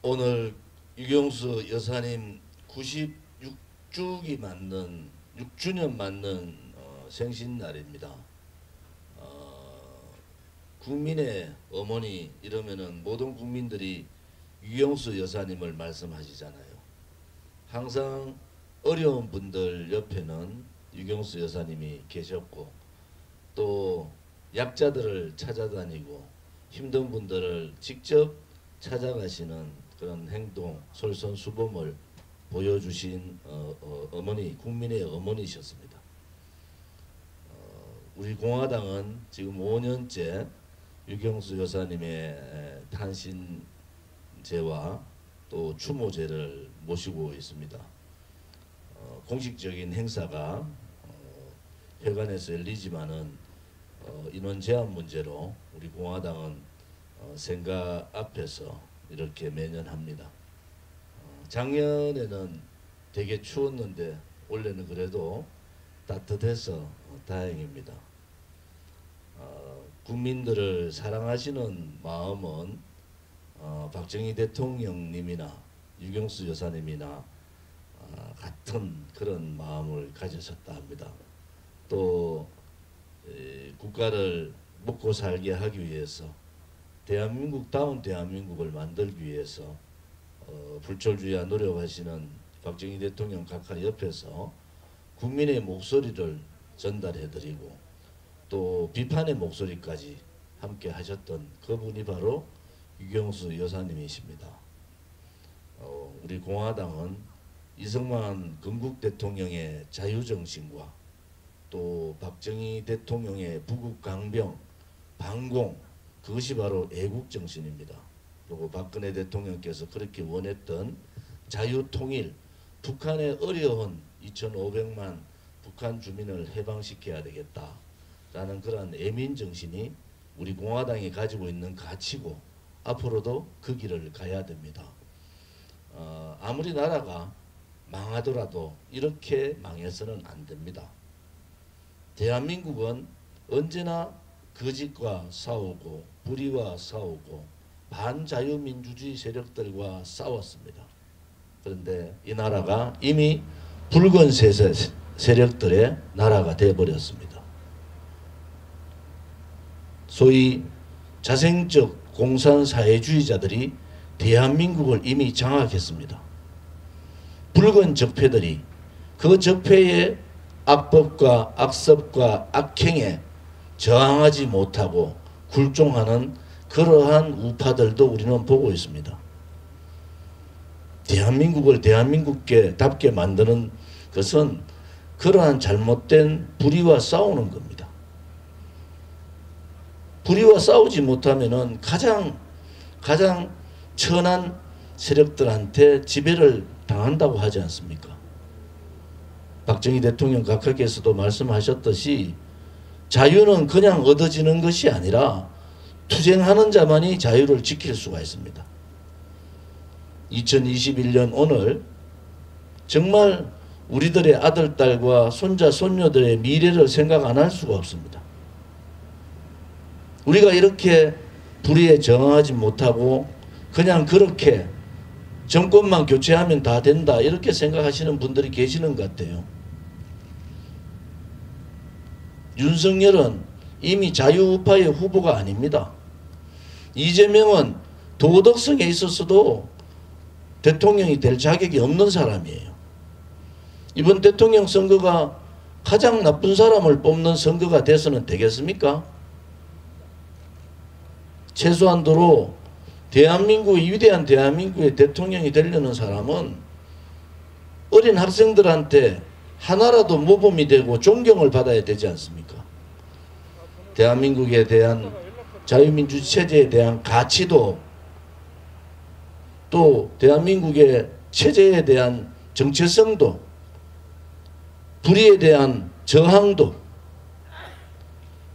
오늘 유경수 여사님 96주기 맞는 6주년 맞는 생신날입니다. 국민의 어머니 이러면은 모든 국민들이 유경수 여사님을 말씀하시잖아요. 항상 어려운 분들 옆에는 유경수 여사님이 계셨고, 또 약자들을 찾아다니고 힘든 분들을 직접 찾아가시는 그런 행동, 솔선수범을 보여주신 어머니, 국민의 어머니셨습니다. 우리 공화당은 지금 5년째 유경수 여사님의 탄신제와 또 추모제를 모시고 있습니다. 공식적인 행사가 회관에서 열리지만은 인원 제한 문제로 우리 공화당은 생가 앞에서 이렇게 매년 합니다. 작년에는 되게 추웠는데 올해는 그래도 따뜻해서 다행입니다. 국민들을 사랑하시는 마음은 박정희 대통령님이나 유경수 여사님이나 같은 그런 마음을 가지셨다 합니다. 또 국가를 먹고 살게 하기 위해서, 대한민국다운 대한민국을 만들기 위해서 불철주야 노력하시는 박정희 대통령 각하 옆에서 국민의 목소리를 전달해드리고 또 비판의 목소리까지 함께 하셨던 그분이 바로 유경수 여사님이십니다. 우리 공화당은 이승만 건국 대통령의 자유정신과 또 박정희 대통령의 부국강병, 반공, 그것이 바로 애국정신입니다. 그리고 박근혜 대통령께서 그렇게 원했던 자유통일, 북한의 어려운 2,500만 북한 주민을 해방시켜야 되겠다라는 그런 애민정신이 우리 공화당이 가지고 있는 가치고 앞으로도 그 길을 가야 됩니다. 아무리 나라가 망하더라도 이렇게 망해서는 안 됩니다. 대한민국은 언제나 거짓과 싸우고 불의와 싸우고 반자유민주주의 세력들과 싸웠습니다. 그런데 이 나라가 이미 붉은 세력들의 나라가 되어버렸습니다. 소위 자생적 공산사회주의자들이 대한민국을 이미 장악했습니다. 붉은 적폐들이 그 적폐의 악법과 악습과 악행에 저항하지 못하고 굴종하는 그러한 우파들도 우리는 보고 있습니다. 대한민국을 대한민국답게 만드는 것은 그러한 잘못된 불의와 싸우는 겁니다. 불의와 싸우지 못하면은 가장 천한 세력들한테 지배를 당한다고 하지 않습니까? 박정희 대통령 각하께서도 말씀하셨듯이 자유는 그냥 얻어지는 것이 아니라 투쟁하는 자만이 자유를 지킬 수가 있습니다. 2021년 오늘 정말 우리들의 아들, 딸과 손자, 손녀들의 미래를 생각 안 할 수가 없습니다. 우리가 이렇게 불의에 저항하지 못하고 그냥 그렇게 정권만 교체하면 다 된다 이렇게 생각하시는 분들이 계시는 것 같아요. 윤석열은 이미 자유우파의 후보가 아닙니다. 이재명은 도덕성에 있어서도 대통령이 될 자격이 없는 사람이에요. 이번 대통령 선거가 가장 나쁜 사람을 뽑는 선거가 돼서는 되겠습니까? 최소한도로 위대한 대한민국의 대통령이 되려는 사람은 어린 학생들한테 하나라도 모범이 되고 존경을 받아야 되지 않습니까? 대한민국에 대한 자유민주 체제에 대한 가치도 또 대한민국의 체제에 대한 정체성도 불의에 대한 저항도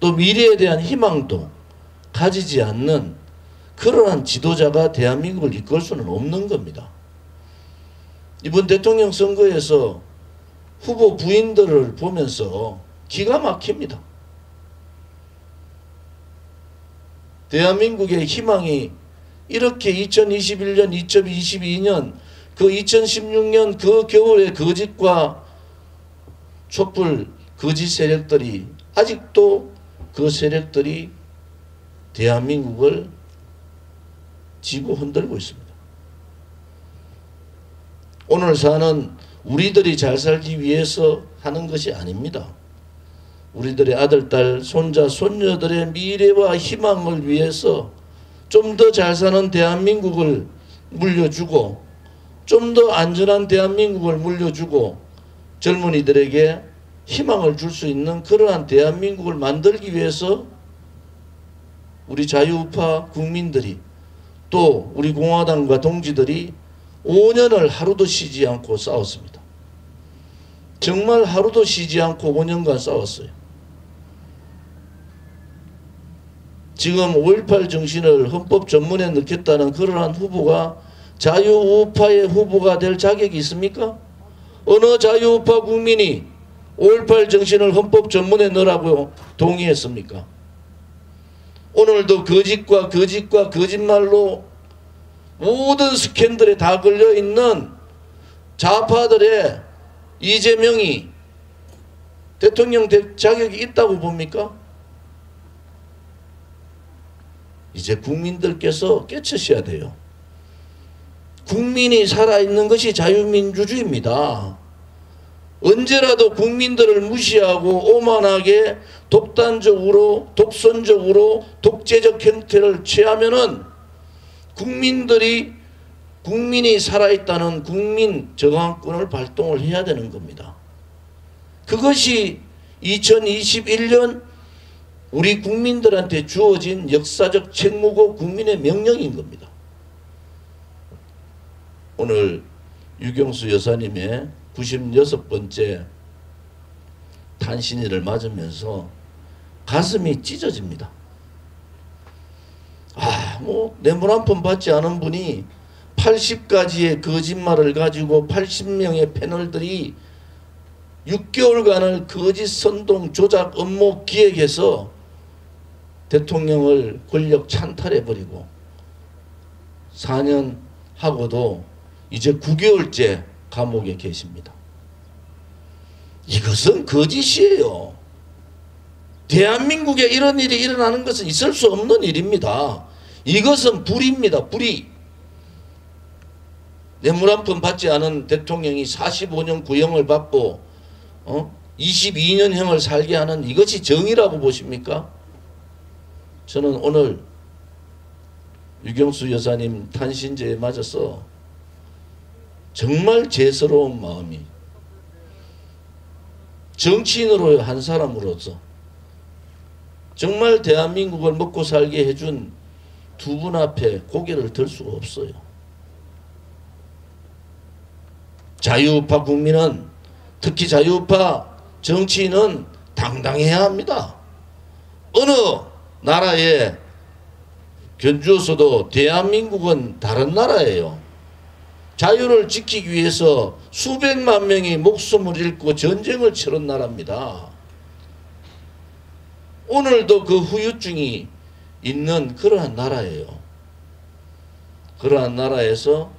또 미래에 대한 희망도 가지지 않는 그러한 지도자가 대한민국을 이끌 수는 없는 겁니다. 이번 대통령 선거에서 후보 부인들을 보면서 기가 막힙니다. 대한민국의 희망이 이렇게 2021년, 2022년, 그 2016년 그 겨울의 거짓과 촛불 거짓 세력들이 아직도 그 세력들이 대한민국을 지고 흔들고 있습니다. 오늘 사는 우리들이 잘 살기 위해서 하는 것이 아닙니다. 우리들의 아들, 딸, 손자, 손녀들의 미래와 희망을 위해서 좀 더 잘 사는 대한민국을 물려주고 좀 더 안전한 대한민국을 물려주고 젊은이들에게 희망을 줄 수 있는 그러한 대한민국을 만들기 위해서 우리 자유우파 국민들이 또 우리 공화당과 동지들이 5년을 하루도 쉬지 않고 싸웠습니다. 정말 하루도 쉬지 않고 5년간 싸웠어요. 지금 5.18 정신을 헌법 전문에 넣겠다는 그러한 후보가 자유우파의 후보가 될 자격이 있습니까? 어느 자유우파 국민이 5.18 정신을 헌법 전문에 넣으라고 동의했습니까? 오늘도 거짓과 거짓말로 모든 스캔들에 다 걸려있는 좌파들의 이재명이 대통령 될 자격이 있다고 봅니까? 이제 국민들께서 깨치셔야 돼요. 국민이 살아있는 것이 자유민주주의입니다. 언제라도 국민들을 무시하고 오만하게 독단적으로 독선적으로 독재적 형태를 취하면은 국민이 살아있다는 국민 저항권을 발동을 해야 되는 겁니다. 그것이 2021년 우리 국민들한테 주어진 역사적 책무고 국민의 명령인 겁니다. 오늘 유경수 여사님의 96번째 탄신일을 맞으면서 가슴이 찢어집니다. 뇌물 한 푼 받지 않은 분이 80가지의 거짓말을 가지고 80명의 패널들이 6개월간을 거짓 선동 조작 업무 기획해서 대통령을 권력 찬탈해버리고 4년 하고도 이제 9개월째 감옥에 계십니다. 이것은 거짓이에요. 대한민국에 이런 일이 일어나는 것은 있을 수 없는 일입니다. 이것은 불의입니다. 불의. 뇌물 한 푼 받지 않은 대통령이 45년 구형을 받고 22년형을 살게 하는 이것이 정의라고 보십니까? 저는 오늘 유경수 여사님 탄신제에 맞아서 정말 죄스러운 마음이, 정치인으로 한 사람으로서 정말 대한민국을 먹고 살게 해준 두 분 앞에 고개를 들 수가 없어요. 자유우파 국민은, 특히 자유우파 정치인은 당당해야 합니다. 어느 나라에 견주어서도 대한민국은 다른 나라예요. 자유를 지키기 위해서 수백만 명이 목숨을 잃고 전쟁을 치른 나라입니다. 오늘도 그 후유증이 있는 그러한 나라예요. 그러한 나라에서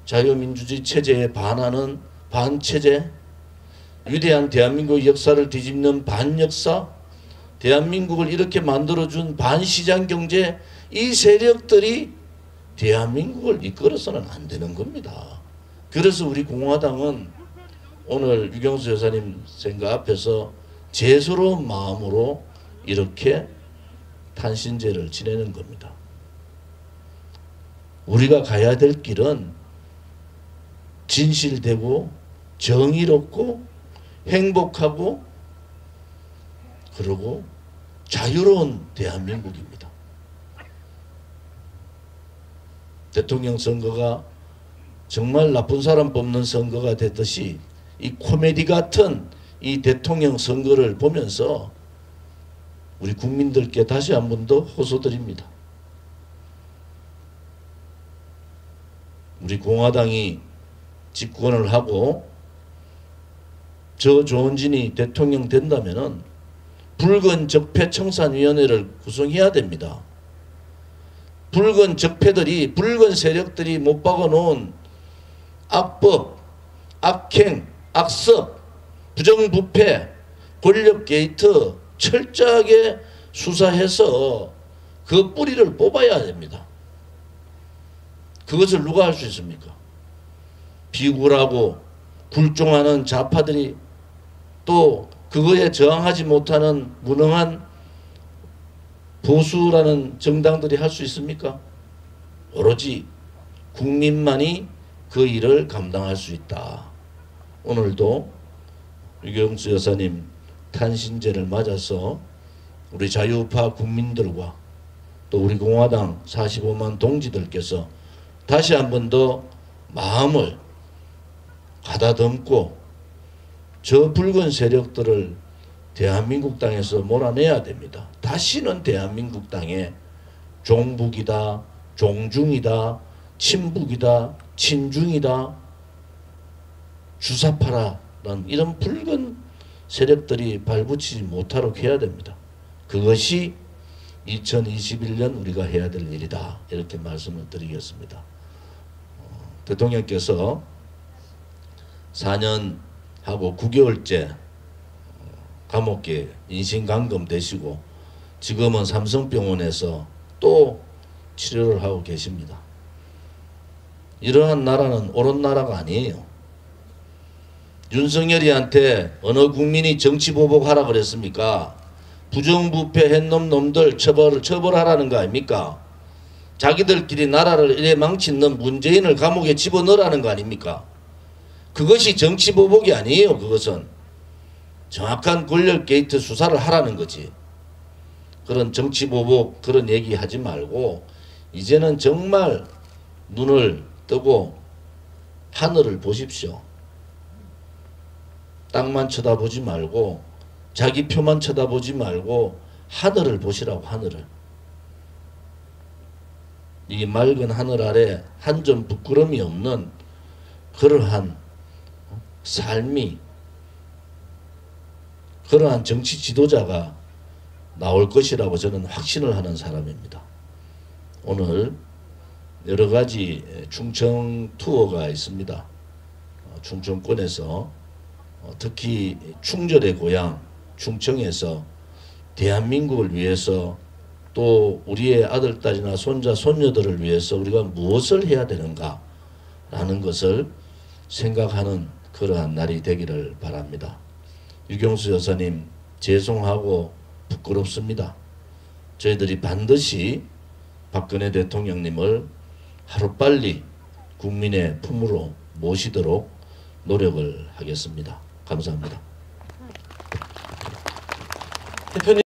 자유민주주의 체제에 반하는 반체제, 위대한 대한민국 역사를 뒤집는 반역사, 대한민국을 이렇게 만들어준 반시장경제, 이 세력들이 대한민국을 이끌어서는 안 되는 겁니다. 그래서 우리 공화당은 오늘 유경수 여사님 생각 앞에서 죄스러운 마음으로 이렇게 탄신제를 지내는 겁니다. 우리가 가야 될 길은 진실되고 정의롭고 행복하고 그리고 자유로운 대한민국입니다. 대통령 선거가 정말 나쁜 사람 뽑는 선거가 됐듯이 이 코미디 같은 이 대통령 선거를 보면서 우리 국민들께 다시 한 번 더 호소드립니다. 우리 공화당이 집권을 하고 저 조원진이 대통령 된다면은 붉은 적폐청산위원회를 구성해야 됩니다. 붉은 적폐들이, 붉은 세력들이 못 박아놓은 악법, 악행, 악습, 부정부패, 권력 게이트 철저하게 수사해서 그 뿌리를 뽑아야 됩니다. 그것을 누가 할 수 있습니까? 비굴하고 굴종하는 좌파들이, 또 그거에 저항하지 못하는 무능한 보수라는 정당들이 할 수 있습니까? 오로지 국민만이 그 일을 감당할 수 있다. 오늘도 유경수 여사님 탄신제를 맞아서 우리 자유우파 국민들과 또 우리 공화당 45만 동지들께서 다시 한 번 더 마음을 가다듬고 저 붉은 세력들을 대한민국 땅에서 몰아내야 됩니다. 다시는 대한민국 땅에 종북이다, 종중이다, 친북이다, 친중이다, 주사파라는 이런 붉은 세력들이 발붙이지 못하도록 해야 됩니다. 그것이 2021년 우리가 해야 될 일이다. 이렇게 말씀을 드리겠습니다. 대통령께서 4년하고 9개월째 감옥에 인신감금 되시고 지금은 삼성병원에서 또 치료를 하고 계십니다. 이러한 나라는 옳은 나라가 아니에요. 윤석열이한테 어느 국민이 정치보복하라 그랬습니까? 부정부패 했놈 놈들 처벌하라는 거 아닙니까? 자기들끼리 나라를 이래 망친 놈 문재인을 감옥에 집어넣으라는 거 아닙니까? 그것이 정치보복이 아니에요. 그것은 정확한 권력 게이트 수사를 하라는 거지. 그런 정치보복 그런 얘기 하지 말고 이제는 정말 눈을 뜨고 하늘을 보십시오. 땅만 쳐다보지 말고 자기 표만 쳐다보지 말고 하늘을 보시라고. 하늘을. 이 맑은 하늘 아래 한 점 부끄럼이 없는 그러한 삶이, 그러한 정치 지도자가 나올 것이라고 저는 확신을 하는 사람입니다. 오늘 여러 가지 충청 투어가 있습니다. 충청권에서 특히 충절의 고향 충청에서 대한민국을 위해서 또 우리의 아들, 딸이나 손자, 손녀들을 위해서 우리가 무엇을 해야 되는가 라는 것을 생각하는 그러한 날이 되기를 바랍니다. 유경수 여사님 죄송하고 부끄럽습니다. 저희들이 반드시 박근혜 대통령님을 하루빨리 국민의 품으로 모시도록 노력을 하겠습니다. 감사합니다. 대표님.